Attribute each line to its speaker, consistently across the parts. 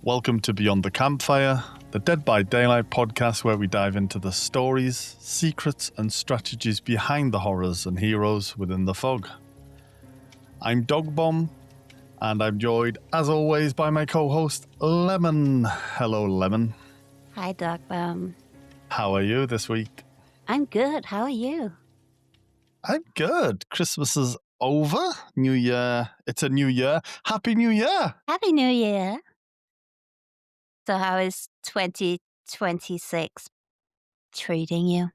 Speaker 1: Welcome to Beyond the Campfire, the Dead by Daylight podcast where we dive into the stories, secrets, and strategies behind the horrors and heroes within the fog. I'm Dogbomb, and I'm joined, as always, by my co-host, Lemon. Hello, Lemon.
Speaker 2: Hi, Dogbomb.
Speaker 1: How are you this week?
Speaker 2: I'm good. How are you?
Speaker 1: I'm good. Christmas is over. New Year. It's a new year. Happy New Year.
Speaker 2: Happy New Year. So how is 2026 treating you?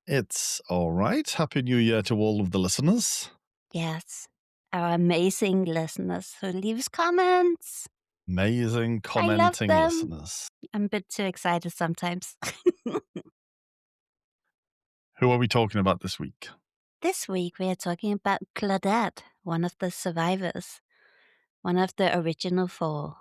Speaker 1: It's all right. Happy New Year to all of the listeners.
Speaker 2: Yes. Our amazing listeners who leaves comments.
Speaker 1: Amazing commenting listeners.
Speaker 2: I'm a bit too excited sometimes.
Speaker 1: Who are we talking about this week?
Speaker 2: This week we are talking about Claudette, one of the survivors. One of the original 4.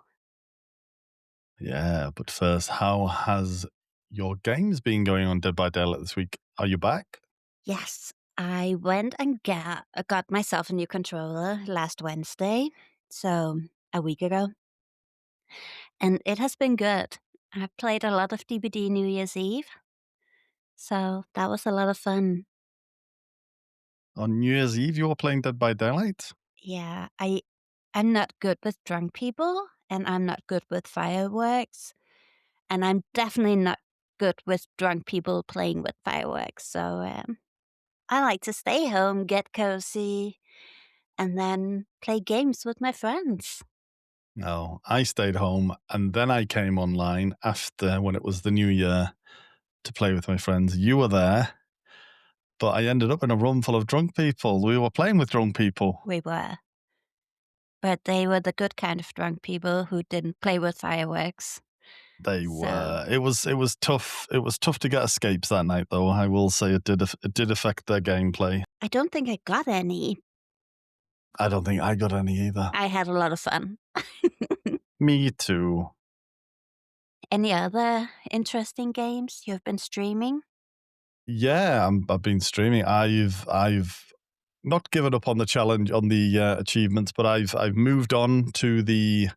Speaker 1: Yeah, but first, how has your games been going on Dead by Daylight this week? Are you back?
Speaker 2: Yes, I went and got myself a new controller last Wednesday, so a week ago. And it has been good. I played a lot of DBD New Year's Eve, so that was a lot of fun.
Speaker 1: On New Year's Eve, you were playing Dead by Daylight?
Speaker 2: Yeah, I'm not good with drunk people, and I'm not good with fireworks, and I'm definitely not good with drunk people playing with fireworks. So I like to stay home, get cozy, and then play games with my friends.
Speaker 1: No, I stayed home and then I came online after when it was the new year to play with my friends. You were there, but I ended up in a room full of drunk people. We were playing with drunk people.
Speaker 2: We were. But they were the good kind of drunk people who didn't play with fireworks.
Speaker 1: They were. It was tough. It was tough to get escapes that night, though. I will say it did affect their gameplay.
Speaker 2: I don't think I got any.
Speaker 1: I don't think I got any either.
Speaker 2: I had a lot of fun.
Speaker 1: Me too.
Speaker 2: Any other interesting games you've been streaming?
Speaker 1: Yeah, I've been streaming. I've not given up on the challenge on the achievements, but I've moved on to the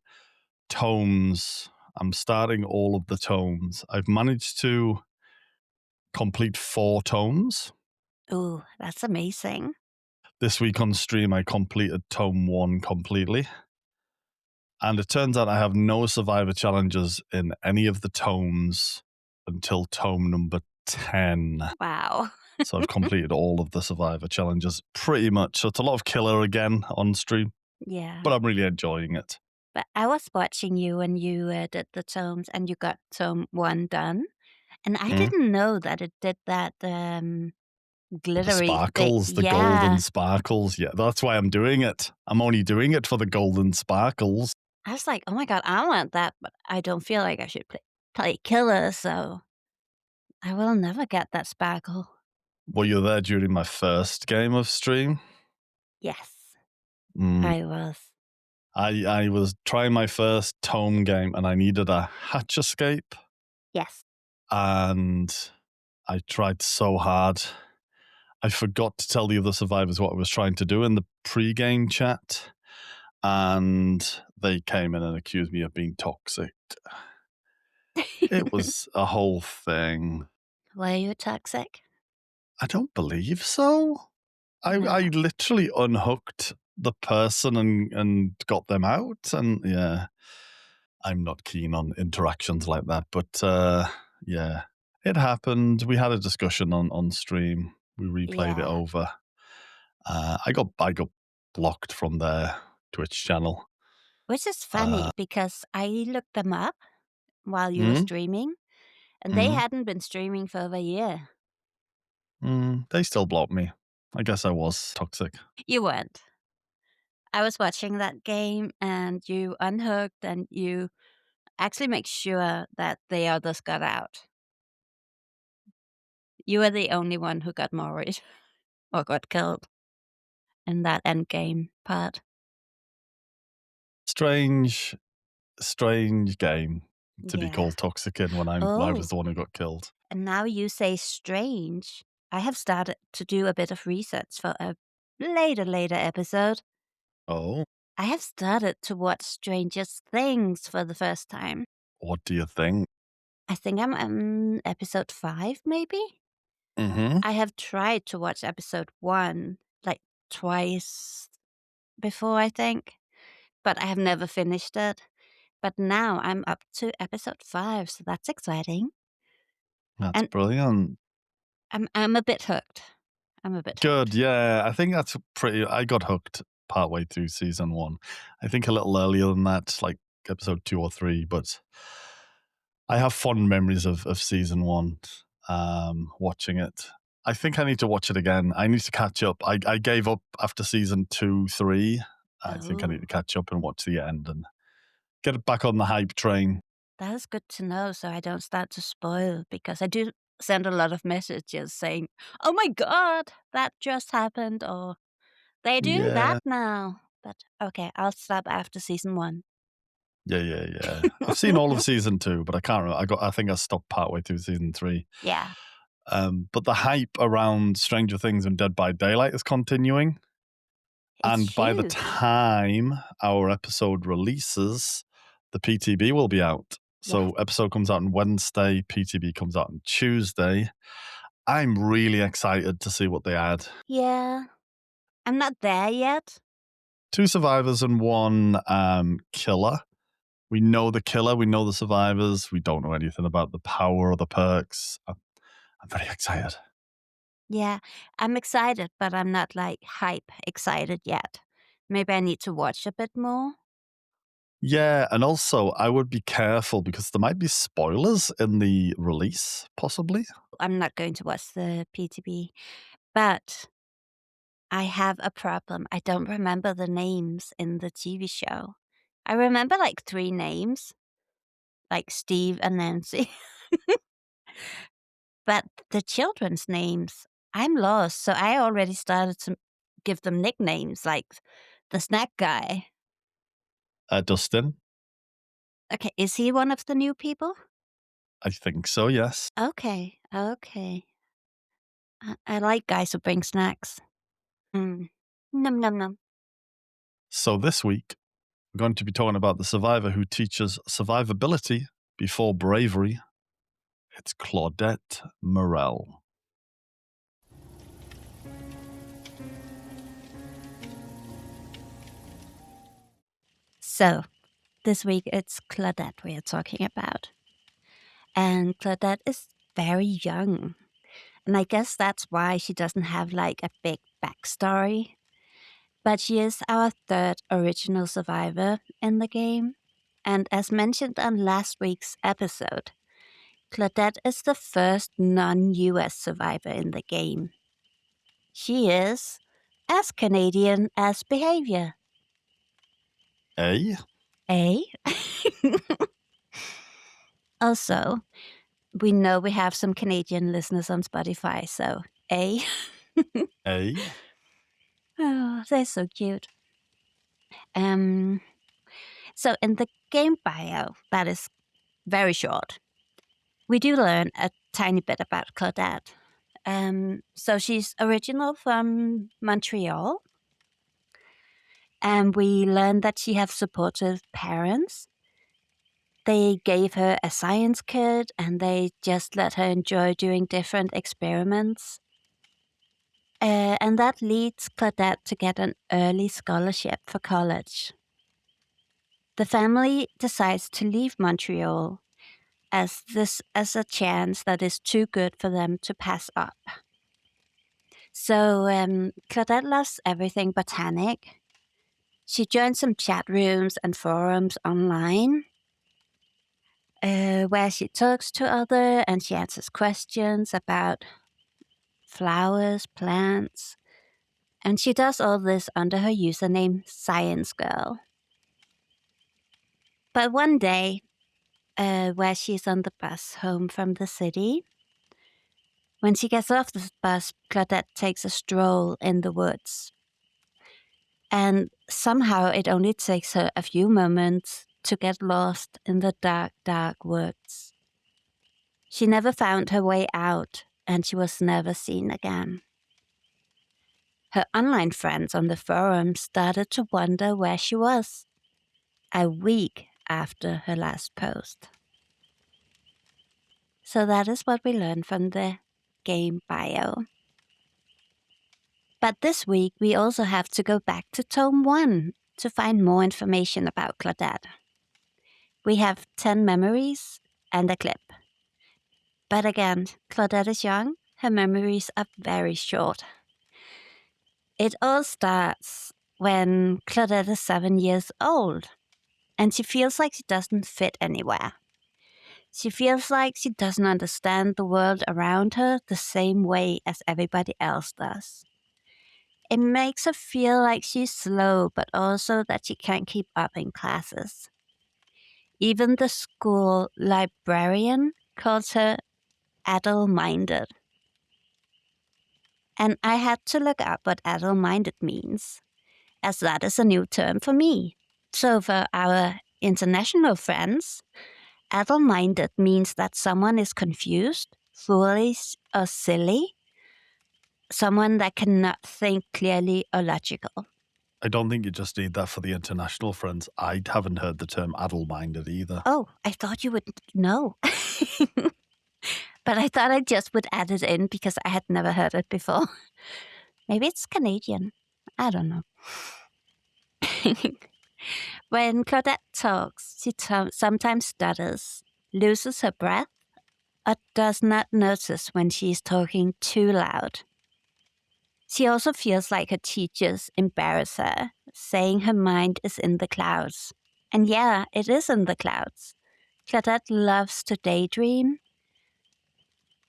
Speaker 1: tomes. I'm starting all of the tomes. I've managed to complete 4 tomes.
Speaker 2: Ooh, that's amazing.
Speaker 1: This week on stream, I completed tome 1 completely. And it turns out I have no survivor challenges in any of the tomes until tome number 10.
Speaker 2: Wow.
Speaker 1: So I've completed all of the survivor challenges pretty much. So it's a lot of killer again on stream.
Speaker 2: Yeah.
Speaker 1: But I'm really enjoying it.
Speaker 2: But I was watching you when you did the tomes and you got tome 1 done. And I didn't know that it did that glittery
Speaker 1: the sparkles, the golden sparkles. Yeah, that's why I'm doing it. I'm only doing it for the golden sparkles.
Speaker 2: I was like, oh my God, I want that, but I don't feel like I should play killer, so I will never get that sparkle.
Speaker 1: Were you there during my first game of stream?
Speaker 2: Yes, I was.
Speaker 1: I was trying my first tome game and I needed a hatch escape.
Speaker 2: Yes.
Speaker 1: And I tried so hard. I forgot to tell the other survivors what I was trying to do in the pre-game chat. And they came in and accused me of being toxic. It was a whole thing.
Speaker 2: Were you toxic?
Speaker 1: I don't believe so. I literally unhooked the person and got them out. And yeah, I'm not keen on interactions like that. But yeah, it happened. We had a discussion on stream. We replayed it over. I got blocked from their Twitch channel.
Speaker 2: Which is funny because I looked them up while you were streaming, and they hadn't been streaming for over a year.
Speaker 1: They still blocked me. I guess I was toxic.
Speaker 2: You weren't. I was watching that game, and you unhooked, and you actually make sure that the others got out. You were the only one who got married or got killed in that end game part.
Speaker 1: Strange game to be called toxic in when I was the one who got killed.
Speaker 2: And now you say strange. I have started to do a bit of research for a later episode.
Speaker 1: Oh.
Speaker 2: I have started to watch Stranger Things for the first time.
Speaker 1: What do you think?
Speaker 2: I think I'm on episode 5, maybe?
Speaker 1: Mm-hmm.
Speaker 2: I have tried to watch episode 1, like, twice before, I think, but I have never finished it. But now I'm up to episode 5, so that's exciting.
Speaker 1: That's
Speaker 2: And
Speaker 1: brilliant.
Speaker 2: I'm a bit hooked. I'm a bit
Speaker 1: Good,
Speaker 2: hooked.
Speaker 1: yeah. I think that's pretty. I got hooked partway through season 1. I think a little earlier than that, like episode 2 or 3, but I have fond memories of season 1, watching it. I think I need to watch it again. I need to catch up. I gave up after season 2, 3. I think I need
Speaker 2: Oh,
Speaker 1: to catch up and watch the end and get it back on the hype train.
Speaker 2: that is good to know so I don't start to spoil because I do send a lot of messages saying, "Oh my god, that just happened," or "They're doing that
Speaker 1: Yeah.
Speaker 2: now." But okay, I'll stop after season 1.
Speaker 1: Yeah. I've seen all of season 2, but I can't remember. I think I stopped partway through season 3.
Speaker 2: Yeah,
Speaker 1: But the hype around Stranger Things and Dead by Daylight is continuing.
Speaker 2: it's
Speaker 1: And by the
Speaker 2: huge.
Speaker 1: time our episode releases, the PTB will be out.
Speaker 2: Yeah.
Speaker 1: So episode comes out on Wednesday, PTB comes out on Tuesday. I'm really excited to see what they add.
Speaker 2: Yeah. I'm not there yet.
Speaker 1: 2 survivors and 1 killer. We know the killer, we know the survivors. We don't know anything about the power or the perks. I'm very excited.
Speaker 2: Yeah, I'm excited, but I'm not, like, hype excited yet. Maybe I need to watch a bit more.
Speaker 1: Yeah, and also I would be careful because there might be spoilers in the release, possibly.
Speaker 2: I'm not going to watch the PTB, but I have a problem. I don't remember the names in the TV show. I remember, like, 3 names, like Steve and Nancy, but the children's names, I'm lost, so I already started to give them nicknames, like the snack guy.
Speaker 1: Dustin,
Speaker 2: Okay, is he one of the new people?
Speaker 1: I think so, yes.
Speaker 2: Okay, okay. I like guys who bring snacks. Mm. Num num num.
Speaker 1: So this week, we're going to be talking about the survivor who teaches survivability before bravery. It's Claudette Morel.
Speaker 2: So, this week it's Claudette we are talking about. And Claudette is very young. And I guess that's why she doesn't have like a big backstory. But she is our third original survivor in the game. And as mentioned on last week's episode, Claudette is the first non US survivor in the game. She is as Canadian as behavior.
Speaker 1: Eh?
Speaker 2: Eh? Also, we know we have some Canadian listeners on Spotify, so eh?
Speaker 1: Eh?
Speaker 2: Oh, they're so cute. Um, so in the game bio, that is very short, we do learn a tiny bit about Claudette. So she's original from Montreal, and we learn that she has supportive parents. They gave her a science kit, and they just let her enjoy doing different experiments. And that leads Claudette to get an early scholarship for college. The family decides to leave Montreal as this as a chance that is too good for them to pass up. So Claudette loves everything botanic. She joins some chat rooms and forums online where she talks to others and she answers questions about flowers, plants, and she does all this under her username Science Girl. But one day, where she's on the bus home from the city, when she gets off the bus, Claudette takes a stroll in the woods. And somehow it only takes her a few moments to get lost in the dark, dark woods. She never found her way out, and she was never seen again. Her online friends on the forum started to wonder where she was a week after her last post. So that is what we learned from the game bio. But this week we also have to go back to Tome 1 to find more information about Claudette. We have 10 memories and a clip. But again, Claudette is young, her memories are very short. It all starts when Claudette is 7 years old, and she feels like she doesn't fit anywhere. She feels like she doesn't understand the world around her the same way as everybody else does. It makes her feel like she's slow, but also that she can't keep up in classes. Even the school librarian calls her adult-minded. And I had to look up what adult-minded means, as that is a new term for me. So for our international friends, adult-minded means that someone is confused, foolish, or silly, someone that cannot think clearly or logical.
Speaker 1: I don't think you just need that for the international friends. I haven't heard the term adult-minded either.
Speaker 2: Oh, I thought you would know. But I thought I just would add it in because I had never heard it before. Maybe it's Canadian. I don't know. When Claudette talks, she sometimes stutters, loses her breath, or does not notice when she is talking too loud. She also feels like her teachers embarrass her, saying her mind is in the clouds. And yeah, it is in the clouds. Claudette loves to daydream.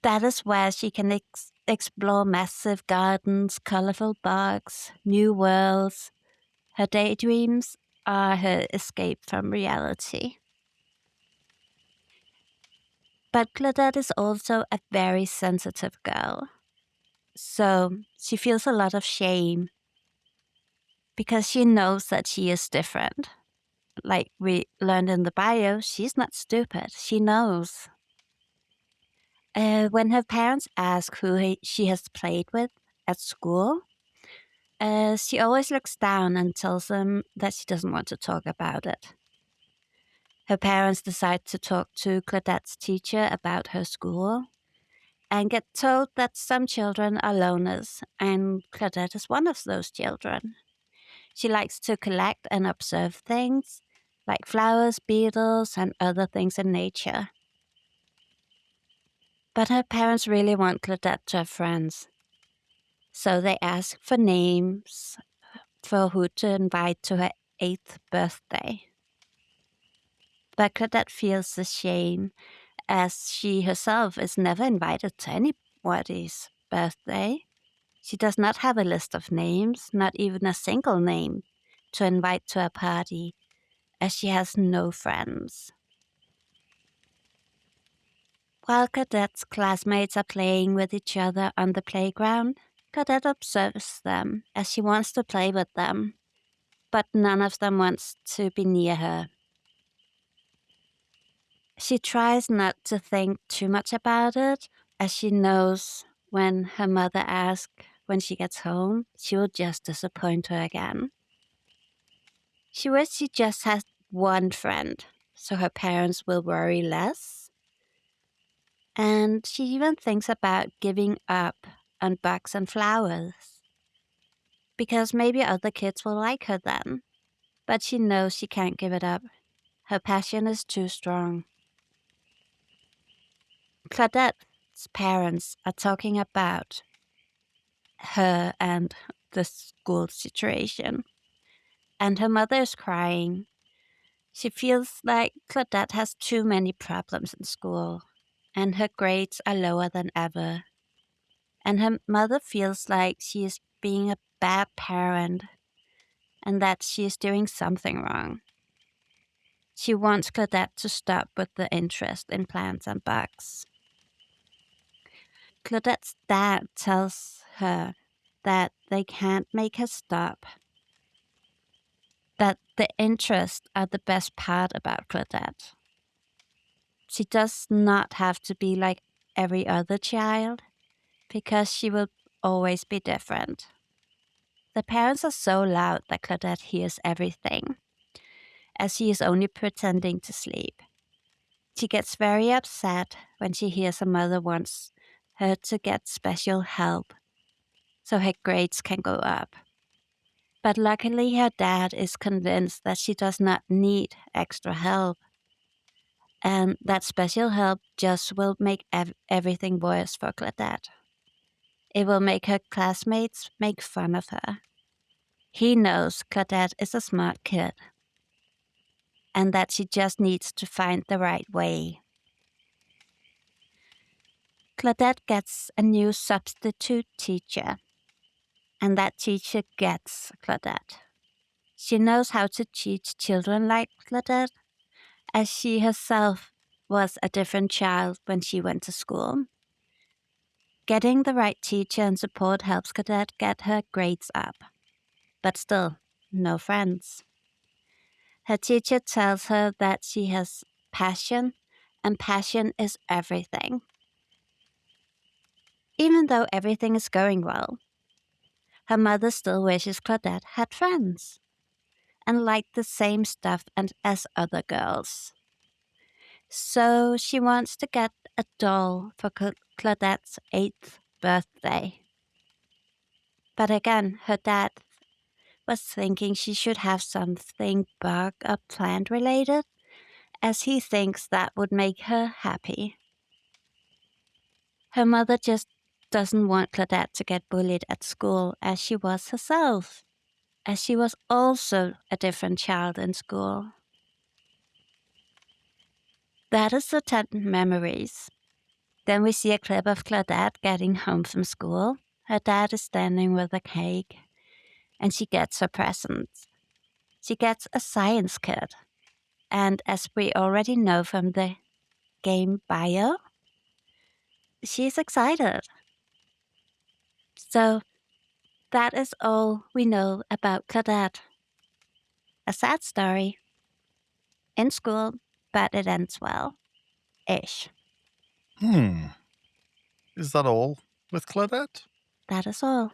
Speaker 2: That is where she can explore massive gardens, colorful bugs, new worlds. Her daydreams are her escape from reality. But Claudette is also a very sensitive girl. So she feels a lot of shame because she knows that she is different. Like we learned in the bio, she's not stupid. She knows. When her parents ask who she has played with at school, she always looks down and tells them that she doesn't want to talk about it. Her parents decide to talk to Claudette's teacher about her school and get told that some children are loners, and Claudette is one of those children. She likes to collect and observe things, like flowers, beetles, and other things in nature. But her parents really want Claudette to have friends. So they ask for names for who to invite to her 8th birthday. But Claudette feels the shame, as she herself is never invited to anybody's birthday. She does not have a list of names, not even a single name, to invite to a party, as she has no friends. While Claudette's classmates are playing with each other on the playground, Claudette observes them as she wants to play with them, but none of them wants to be near her. She tries not to think too much about it, as she knows when her mother asks when she gets home, she will just disappoint her again. She wishes she just has one friend, so her parents will worry less. And she even thinks about giving up on bugs and flowers, because maybe other kids will like her then. But she knows she can't give it up. Her passion is too strong. Claudette's parents are talking about her and the school situation, and her mother is crying. She feels like Claudette has too many problems in school, and her grades are lower than ever. And her mother feels like she is being a bad parent and that she is doing something wrong. She wants Claudette to stop with the interest in plants and bugs. Claudette's dad tells her that they can't make her stop, that the interests are the best part about Claudette. She does not have to be like every other child, because she will always be different. The parents are so loud that Claudette hears everything, as she is only pretending to sleep. She gets very upset when she hears her mother wants her to get special help so her grades can go up. But luckily, her dad is convinced that she does not need extra help, and that special help just will make everything worse for Claudette. It will make her classmates make fun of her. He knows Claudette is a smart kid, and that she just needs to find the right way. Claudette gets a new substitute teacher, and that teacher gets Claudette. She knows how to teach children like Claudette, as she herself was a different child when she went to school. Getting the right teacher and support helps Claudette get her grades up, but still, no friends. Her teacher tells her that she has passion, and passion is everything. Even though everything is going well, her mother still wishes Claudette had friends and liked the same stuff as other girls. So she wants to get a doll for Claudette's 8th birthday. But again, her dad was thinking she should have something bug or plant related, as he thinks that would make her happy. Her mother just doesn't want Claudette to get bullied at school as she was herself, as she was also a different child in school. That is the 10 memories. Then we see a clip of Claudette getting home from school. Her dad is standing with a cake, and she gets her present. She gets a science kit, and as we already know from the game Bio, she's excited. So that is all we know about Claudette. A sad story in school, but it ends well. Ish.
Speaker 1: Is that all with Claudette?
Speaker 2: That is all.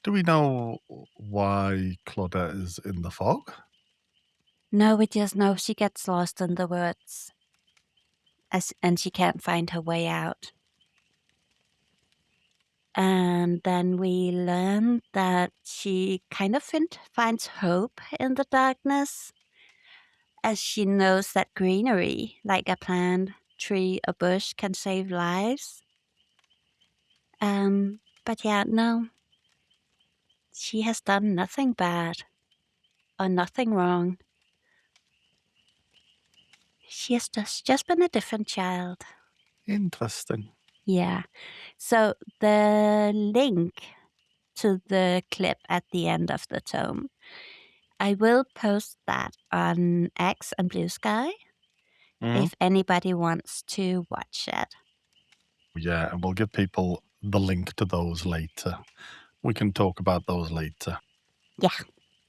Speaker 1: Do we know why Claudette is in the fog?
Speaker 2: No, we just know she gets lost in the woods, and she can't find her way out. And then we learn that she kind of finds hope in the darkness, as she knows that greenery, like a plant, tree, or bush, can save lives. But yeah, no. She has done nothing bad or nothing wrong. She has just been a different child.
Speaker 1: Interesting.
Speaker 2: Yeah. So the link to the clip at the end of the tome, I will post that on X and Blue Sky if anybody wants to watch it.
Speaker 1: Yeah, and we'll give people the link to those later. We can talk about those later.
Speaker 2: Yeah.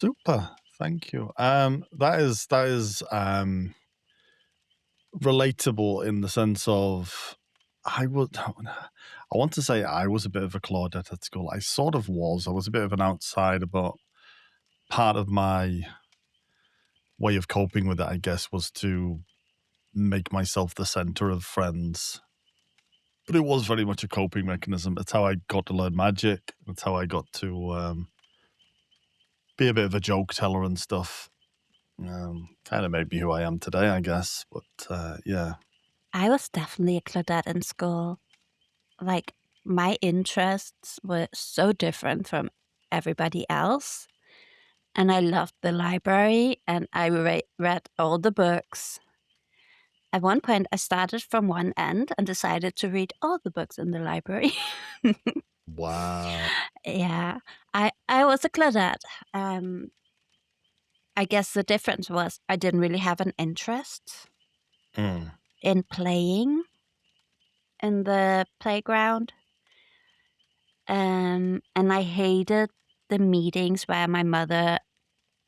Speaker 1: Super. Thank you. That is relatable in the sense of I want to say I was a bit of a Claudette at school. I sort of was. I was a bit of an outsider, but part of my way of coping with it, I guess, was to make myself the center of friends. But it was very much a coping mechanism. It's how I got to learn magic. It's how I got to be a bit of a joke teller and stuff. Kind of made me who I am today, I guess. But yeah.
Speaker 2: I was definitely a Claudette in school. Like, my interests were so different from everybody else. And I loved the library, and I read all the books. At one point, I started from one end and decided to read all the books in the library.
Speaker 1: Wow.
Speaker 2: Yeah, I was a Claudette. I guess the difference was I didn't really have an interest in playing in the playground. And I hated the meetings where my mother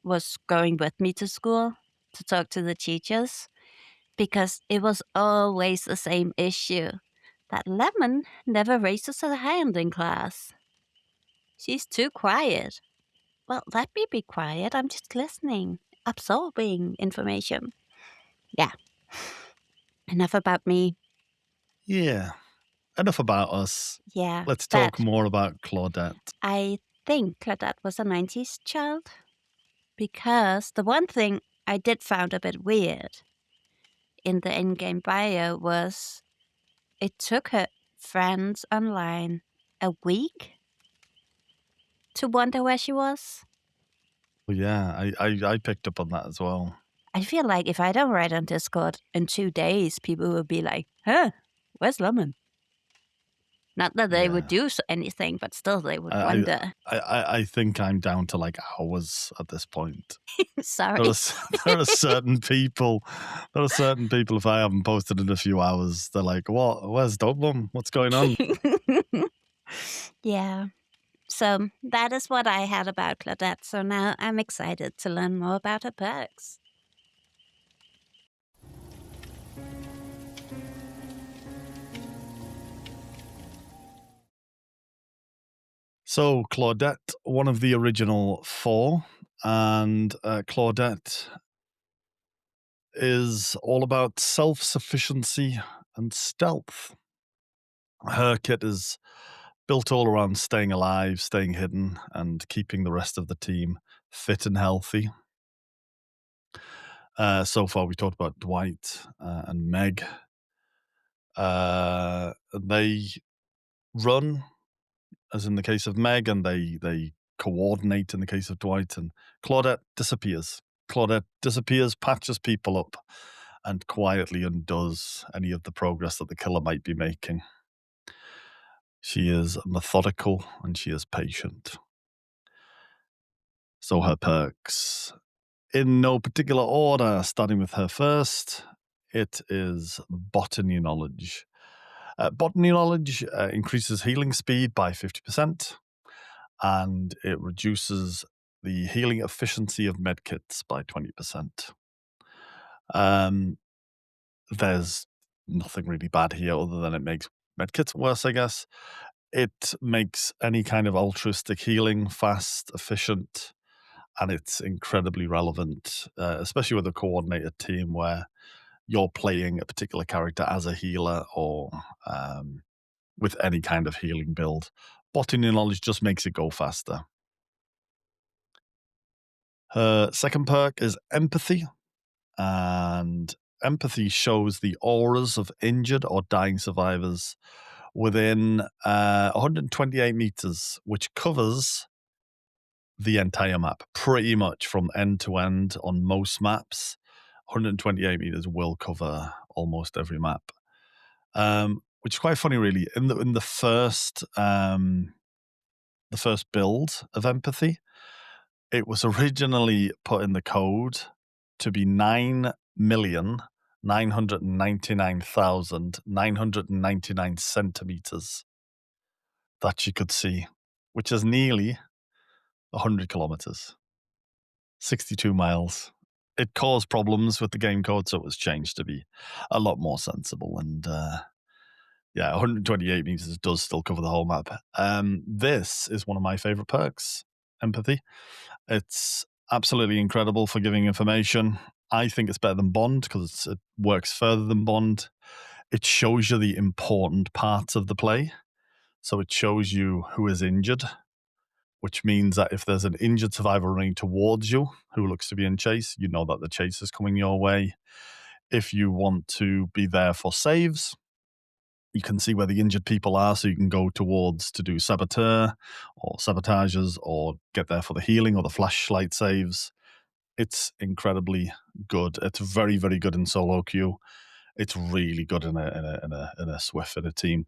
Speaker 2: was going with me to school to talk to the teachers, because it was always the same issue, that Lemon never raises her hand in class. She's too quiet. Well, let me be quiet. I'm just listening, absorbing information. Yeah. Enough about me.
Speaker 1: Yeah. Enough about us.
Speaker 2: Yeah.
Speaker 1: Let's talk
Speaker 2: But
Speaker 1: more about Claudette.
Speaker 2: I think that was a 90s child because the one thing I did found a bit weird in the in-game bio was it took her friends online a week to wonder where she was.
Speaker 1: Well, yeah, I picked up on that as well.
Speaker 2: I feel like if I don't write on Discord in 2 days, people will be like, "Huh, where's Lemon?" Not that they would
Speaker 1: Yeah.
Speaker 2: do anything, but still they would
Speaker 1: I
Speaker 2: wonder.
Speaker 1: I think I'm down to like hours at this point. There are
Speaker 2: Sorry.
Speaker 1: there are certain people if I haven't posted in a few hours, they're like, "What? Where's Dogbomb? What's going on?"
Speaker 2: Yeah. So that is what I had about Claudette. So now I'm excited to learn more about her perks.
Speaker 1: So Claudette, one of the original four, and Claudette is all about self-sufficiency and stealth. Her kit is built all around staying alive, staying hidden, and keeping the rest of the team fit and healthy. So far, we talked about Dwight and Meg. They run, as in the case of Meg, and they coordinate in the case of Dwight. And Claudette disappears. Claudette disappears, patches people up, and quietly undoes any of the progress that the killer might be making. She is methodical and she is patient. So her perks, in no particular order, starting with her first, it is botany knowledge. Botany knowledge increases healing speed by 50%, and it reduces the healing efficiency of medkits by 20%. There's nothing really bad here other than it makes medkits worse, I guess. It makes any kind of altruistic healing fast, efficient, and it's incredibly relevant, especially with a coordinated team where you're playing a particular character as a healer or with any kind of healing build. Botany knowledge just makes it go faster. Her second perk is empathy, and empathy shows the auras of injured or dying survivors within 128 meters, which covers the entire map pretty much from end to end on most maps. 128 meters will cover almost every map, which is quite funny, really. In the first build of empathy, it was originally put in the code to be 9,999,999 centimeters that you could see, which is nearly 100 kilometers, 62 miles. It caused problems with the game code, so it was changed to be a lot more sensible. And yeah, 128 meters does still cover the whole map. This is one of my favorite perks, empathy. It's absolutely incredible for giving information. I think it's better than Bond because it works further than Bond. It shows you the important parts of the play. So it shows you who is injured, which means that if there's an injured survivor running towards you who looks to be in chase, you know that the chase is coming your way. If you want to be there for saves, you can see where the injured people are, so you can go towards to do saboteur or sabotages or get there for the healing or the flashlight saves. It's incredibly good. It's very, very good in solo queue. It's really good in a Swift in a team.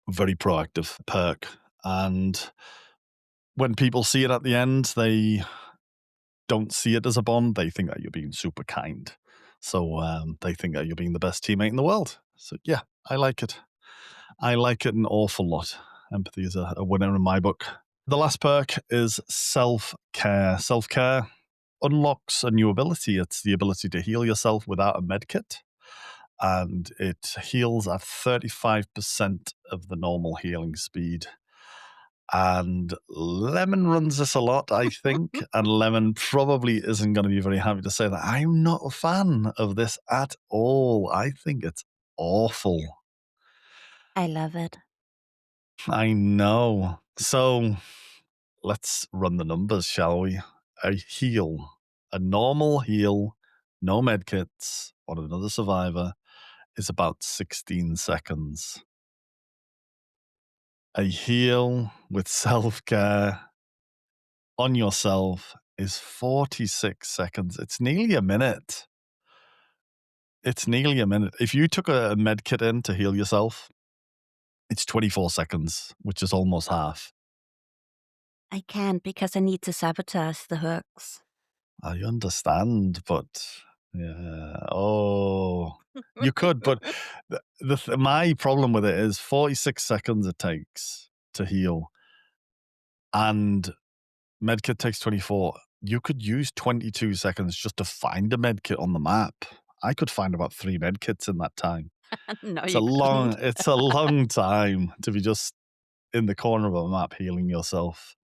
Speaker 1: Very proactive perk. And when people see it at the end, they don't see it as a bond. They think that you're being super kind. So they think that you're being the best teammate in the world. So yeah, I like it. I like it an awful lot. Empathy is a winner in my book. The last perk is self-care. Self-care unlocks a new ability. It's the ability to heal yourself without a medkit. And it heals at 35% of the normal healing speed. And Lemon runs this a lot, I think. And Lemon probably isn't going to be very happy to say that I'm not a fan of this at all. I think it's awful.
Speaker 2: I love it.
Speaker 1: I know. So let's run the numbers, shall we? A heal, a normal heal, no medkits on another survivor is about 16 seconds. A heal with self care on yourself is 46 seconds. It's nearly a minute. It's nearly a minute. If you took a med kit in to heal yourself, it's 24 seconds, which is almost half.
Speaker 2: I can't because I need to sabotage the hooks.
Speaker 1: I understand, but yeah. Oh, you could, but my problem with it is 46 seconds it takes to heal, and medkit takes 24. You could use 22 seconds just to find a medkit on the map. I could find about 3 medkits in that time.
Speaker 2: No,
Speaker 1: It's a
Speaker 2: you couldn't.
Speaker 1: long time to be just in the corner of a map healing yourself.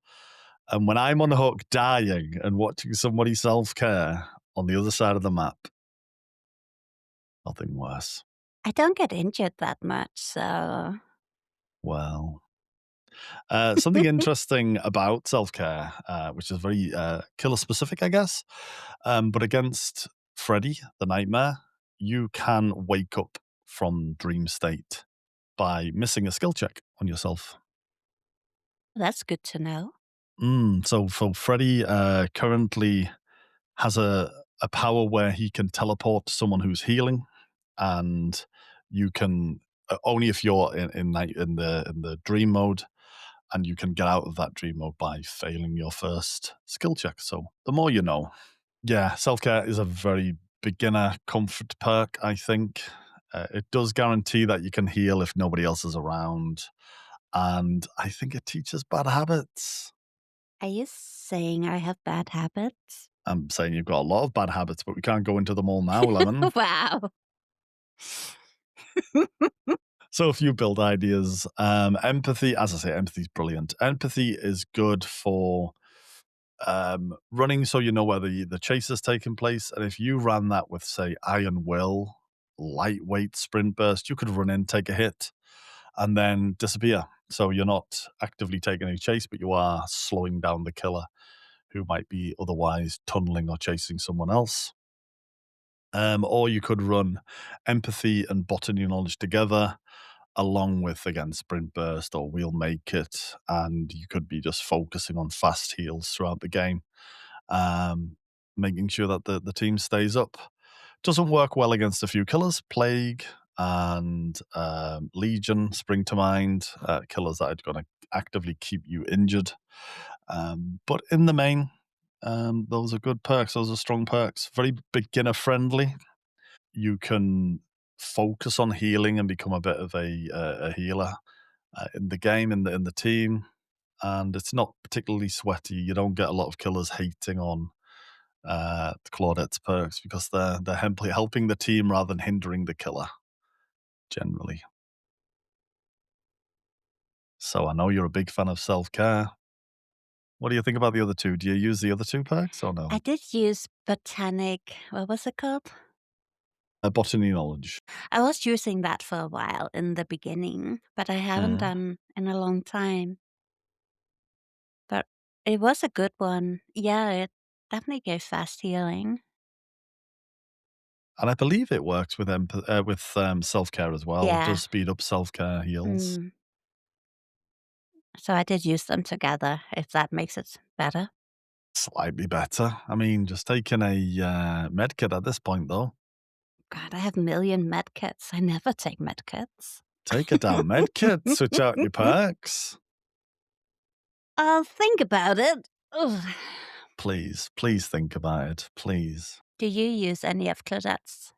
Speaker 1: And when I'm on the hook dying and watching somebody self-care on the other side of the map, nothing worse.
Speaker 2: I don't get injured that much, so
Speaker 1: Well, something interesting about self-care, which is very killer specific, I guess, but against Freddy, the nightmare, you can wake up from dream state by missing a skill check on yourself.
Speaker 2: that's good to know.
Speaker 1: So Freddy currently has a power where he can teleport to someone who's healing, and you can only if you're in the dream mode, and you can get out of that dream mode by failing your first skill check. So the more you know. Yeah, self care is a very beginner comfort perk. I think it does guarantee that you can heal if nobody else is around, and I think it teaches bad habits.
Speaker 2: Are you saying I have bad habits?
Speaker 1: I'm saying you've got a lot of bad habits, but we can't go into them all now, Lemon.
Speaker 2: Wow.
Speaker 1: So a few build ideas. Empathy, as I say, empathy is brilliant. Empathy is good for running so you know where the chase is taking place. And if you ran that with, say, Iron Will, lightweight sprint burst, you could run in, take a hit, and then disappear. So you're not actively taking a chase, but you are slowing down the killer who might be otherwise tunneling or chasing someone else. Or you could run empathy and botany knowledge together, along with, again, sprint burst or we'll make it, and you could be just focusing on fast heals throughout the game, um, making sure that the team stays up. Doesn't work well against a few killers. Plague and Legion spring to mind, killers that are going to actively keep you injured. But in the main, those are good perks. Those are strong perks. Very beginner friendly. You can focus on healing and become a bit of a healer in the game, in the team, and it's not particularly sweaty. You don't get a lot of killers hating on Claudette's perks because they're helping the team rather than hindering the killer generally. So I know you're a big fan of self care. What do you think about the other two? Do you use the other two perks or
Speaker 2: I
Speaker 1: no?
Speaker 2: did use botanic what was it called?
Speaker 1: Botany knowledge.
Speaker 2: I was using that for a while in the beginning, but I haven't
Speaker 1: Mm.
Speaker 2: done in a long time. But it was a good one. Yeah, it definitely gave fast healing.
Speaker 1: And I believe it works with self care as well. It
Speaker 2: Yeah.
Speaker 1: does speed up self care heals.
Speaker 2: Mm. So I did use them together, if that makes it better.
Speaker 1: Slightly better. I mean, just taking a med kit at this point, though.
Speaker 2: God, I have a million med kits. I never take med kits.
Speaker 1: Take a damn med kit, switch out your perks.
Speaker 2: I'll think about it. Ugh.
Speaker 1: Please, please think about it, please.
Speaker 2: Do you use any of Claudette's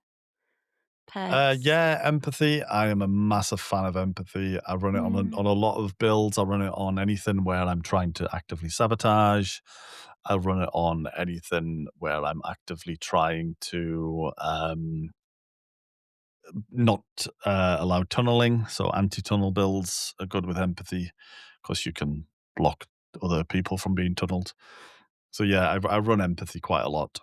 Speaker 2: perks?
Speaker 1: Yeah, empathy. I am a massive fan of empathy. I run it on
Speaker 2: Mm.
Speaker 1: on a lot of builds. I run it on anything where I'm trying to actively sabotage. I run it on anything where I'm actively trying to not allow tunneling. So anti-tunnel builds are good with empathy because you can block other people from being tunneled. So yeah, I run empathy quite a lot.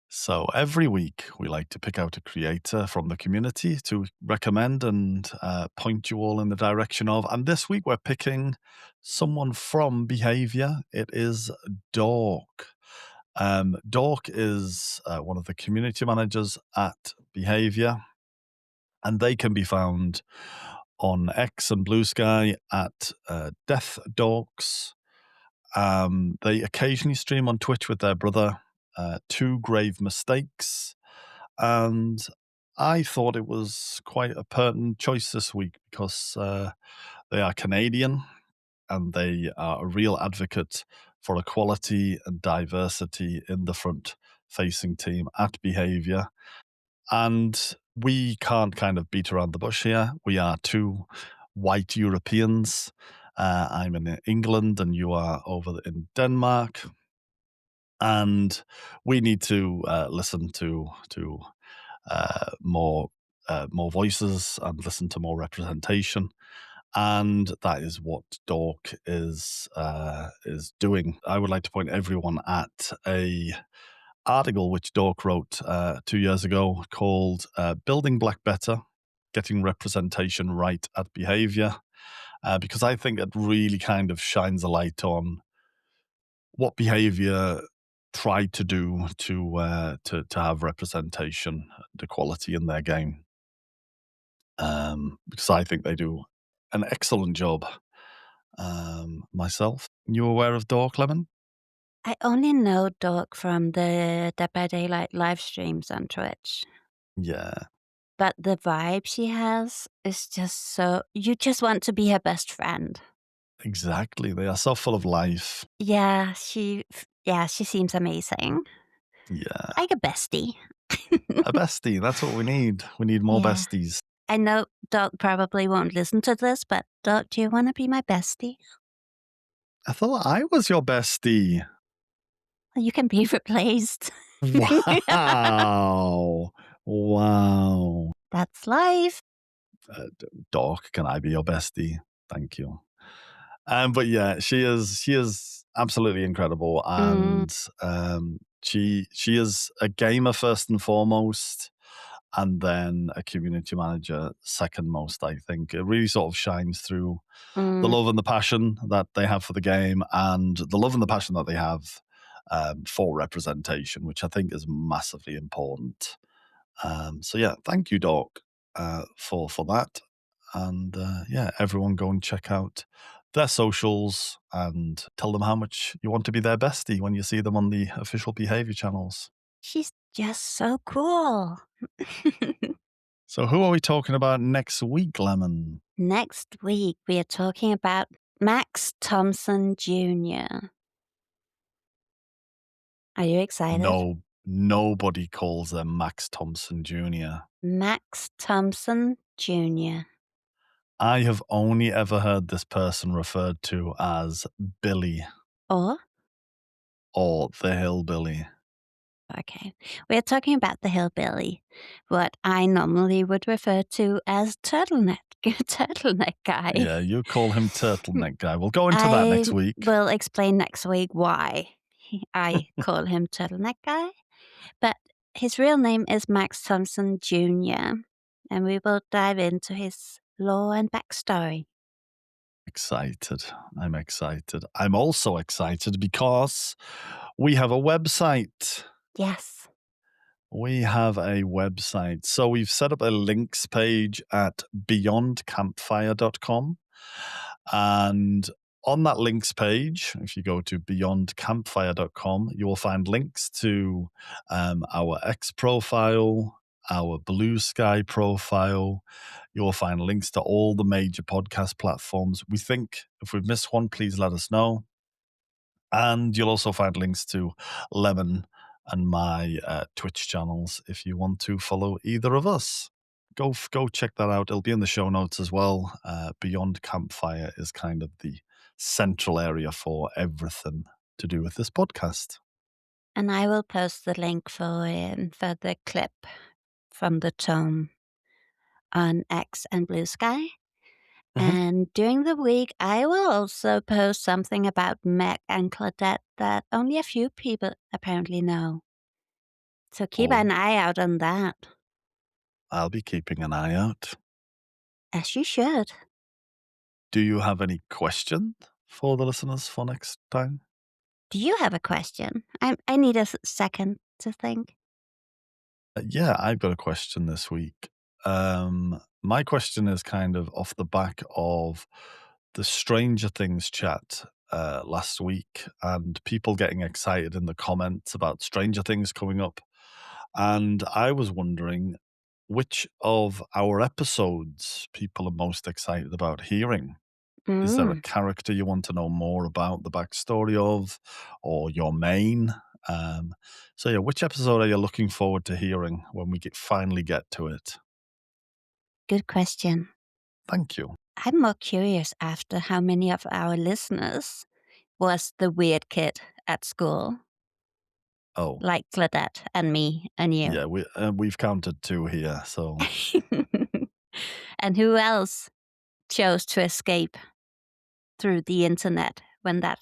Speaker 1: So every week we like to pick out a creator from the community to recommend and point you all in the direction of. And this week we're picking someone from Behavior. It is Dork. Dork is one of the community managers at Behavior, and they can be found on X and Blue Sky at Death Dorks. They occasionally stream on Twitch with their brother, Two Grave Mistakes, and I thought it was quite a pertinent choice this week because they are Canadian and they are a real advocate for equality and diversity in the front facing team at Behavior. And we can't kind of beat around the bush here. We are two white Europeans. I'm in England and you are over in Denmark. And we need to listen to more voices and listen to more representation. And that is what Dork is doing. I would like to point everyone at a article which Dork wrote 2 years ago called "Building Black Better: Getting Representation Right at Behavior," because I think it really kind of shines a light on what Behavior tried to do to have representation and equality in their game. Because I think they do an excellent job. Myself, you aware of Dork, Lemon?
Speaker 2: I only know Dog from the Dead by Daylight live streams on Twitch,
Speaker 1: Yeah,
Speaker 2: but the vibe she has is just so you just want to be her best friend.
Speaker 1: exactly. They are so full of life.
Speaker 2: Yeah, she seems amazing.
Speaker 1: Yeah,
Speaker 2: Like a bestie.
Speaker 1: a bestie. That's what we need. We need more
Speaker 2: Yeah.
Speaker 1: besties.
Speaker 2: I know Doc probably won't listen to this, but Doc, do you wanna be my bestie?
Speaker 1: I thought I was your bestie.
Speaker 2: You can be replaced.
Speaker 1: Wow. Wow.
Speaker 2: That's life.
Speaker 1: Dork, can I be your bestie? Thank you. But yeah, she is absolutely incredible,
Speaker 2: Mm,
Speaker 1: and she is a gamer first and foremost, and then a community manager second most. I think it really sort of shines through the
Speaker 2: mm.
Speaker 1: love and the passion that they have for the game, and the love and the passion that they have for representation, which I think is massively important. So yeah, thank you, Doc, for that. And yeah, everyone go and check out their socials and tell them how much you want to be their bestie when you see them on the official behavior channels.
Speaker 2: She's just so cool.
Speaker 1: So who are we talking about next week, Lemon?
Speaker 2: Next week, we are talking about Max Thompson Jr. Are you excited?
Speaker 1: No, nobody calls them Max Thompson Jr.
Speaker 2: Max Thompson Jr.
Speaker 1: I have only ever heard this person referred to as Billy
Speaker 2: Or,
Speaker 1: or the Hillbilly.
Speaker 2: okay, we are talking about the hillbilly, what I normally would refer to as turtleneck, turtleneck guy.
Speaker 1: Yeah, you call him Turtleneck Guy. We'll go into that
Speaker 2: I
Speaker 1: next week.
Speaker 2: will explain next week why I call him turtleneck guy, but his real name is Max Thompson Jr., and we will dive into his lore and backstory.
Speaker 1: Excited. I'm excited. I'm also excited because we have a website.
Speaker 2: Yes.
Speaker 1: We have a website. So we've set up a links page at beyondcampfire.com. And on that links page, if you go to beyondcampfire.com, you will find links to our X profile, our Blue Sky profile. You will find links to all the major podcast platforms. We think if we've missed one, please let us know. And you'll also find links to Lemon and my Twitch channels if you want to follow either of us. Go check that out. It'll be in the show notes as well. Beyond Campfire is kind of the central area for everything to do with this podcast.
Speaker 2: And I will post the link for the clip from the tome on X and Blue Sky.
Speaker 1: Mhm.
Speaker 2: And during the week, I will also post something about Meg and Claudette that only a few people apparently know. So keep
Speaker 1: Oh,
Speaker 2: an eye out on that,
Speaker 1: I'll be keeping an eye out.
Speaker 2: as you should.
Speaker 1: Do you have any question for the listeners for next time?
Speaker 2: Do you have a question? I need a second to think.
Speaker 1: Yeah, I've got a question this week. My question is kind of off the back of the Stranger Things chat last week and people getting excited in the comments about Stranger Things coming up. And I was wondering which of our episodes people are most excited about hearing. Is there a
Speaker 2: Mm,
Speaker 1: character you want to know more about the backstory of, or your main? Um, so yeah, which episode are you looking forward to hearing when we finally get to it?
Speaker 2: good question.
Speaker 1: Thank you.
Speaker 2: I'm more curious after how many of our listeners was the weird kid at school,
Speaker 1: Oh,
Speaker 2: like Claudette and me and you.
Speaker 1: yeah, we've counted two here. So
Speaker 2: And who else chose to escape through the internet when that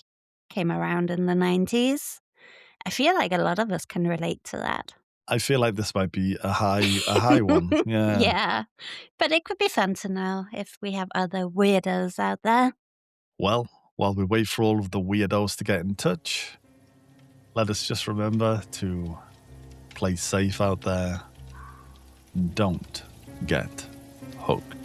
Speaker 2: came around in the 90s? I feel like a lot of us can relate to that.
Speaker 1: I feel like this might be a high one. Yeah.
Speaker 2: Yeah, but it could be fun to know if we have other weirdos out there.
Speaker 1: Well, while we wait for all of the weirdos to get in touch, let us just remember to play safe out there and don't get hooked.